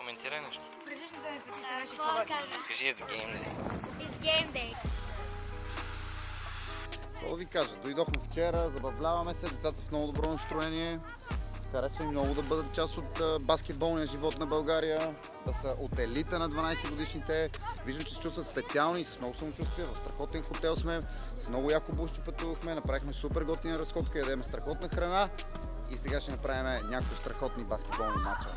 коментирай нещо. Предишната ми петиция беше Какво да кажа? Кажи It's Game Day. It's game day. Какво да ви кажа? Дойдохме вчера, забавляваме се, децата в много добро настроение. Харесва им много да бъдат част от баскетболния живот на България, да са от елита на 12 годишните. Виждам, че се чувстват специални, с много самочувствие. В страхотен хотел сме, с много яко бушче пътувахме, направихме супер готина разходка, ядем страхотна храна и сега ще направим няколко страхотни баскетболни мача.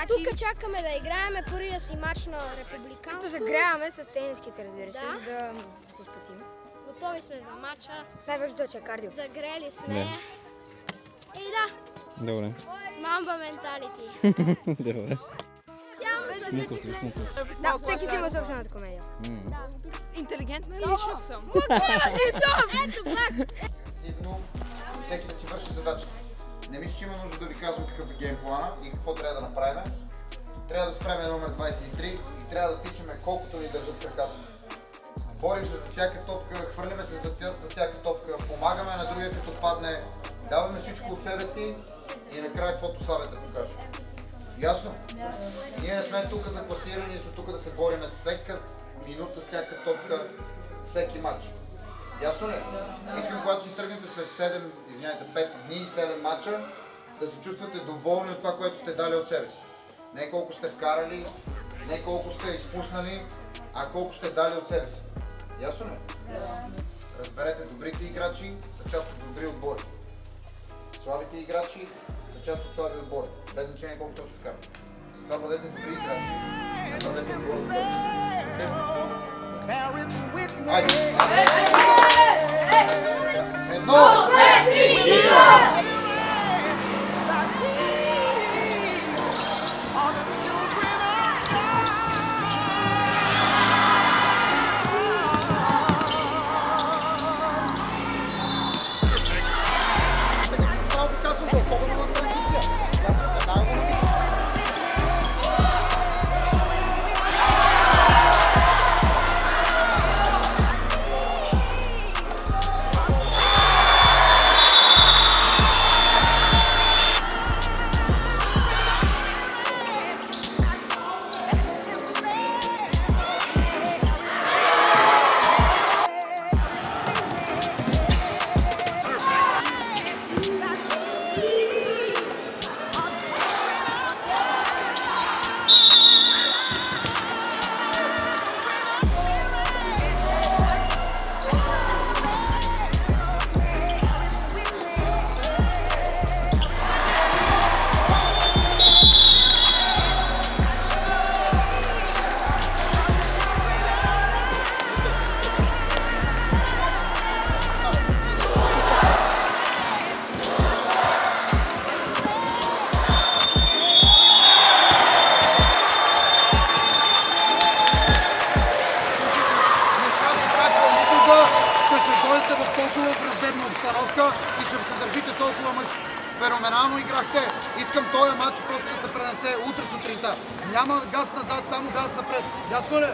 Тук чакаме да играем първия си мач на републиканско. Като загряваме с тениските, разбира се, Да. за да се изпотим. Готови сме за мача. Най-важното е, че е кардио. Загрели сме. Да. И да, Добре. мамба менталити. Добре. Тя Да, всеки си има собствената комедия. Интелигентна лично съм. Сигурно всеки да си върши задачата. Не мисля, че има нужда да ви казвам какъв е геймплана и какво трябва да направим. Трябва да спреме номер 23 и трябва да тичаме колкото ни държат с краката. Борим се за всяка топка, хвърляме се за всяка топка, помагаме на другия като падне, даваме всичко от себе си и накрая каквото Славе да покаже. Ясно? Ние не сме тук за класиране, ние сме тук да се бориме всяка минута, всяка топка, всеки матч. Ясно ли? Искам, когато си тръгнете след 5 дни и 7 мача, да се чувствате доволни от това, което сте дали от себе си. Не колко сте вкарали, не колко сте изпуснали, а колко сте дали от себе си. Ясно ли? Разберете, добрите играчи са част от добри отбори. Слабите играчи са част от слаби отбори. Без значение колко точно вкарат. Това бъдете добри играчи. Не бъдете отбори. Айде! Едно, две, три, игра! И ще се държите толкова мъж. Феноменално играхте. Искам този матч просто да се пренесе утре сутринта. Няма газ назад, само газ напред. Ясно ли?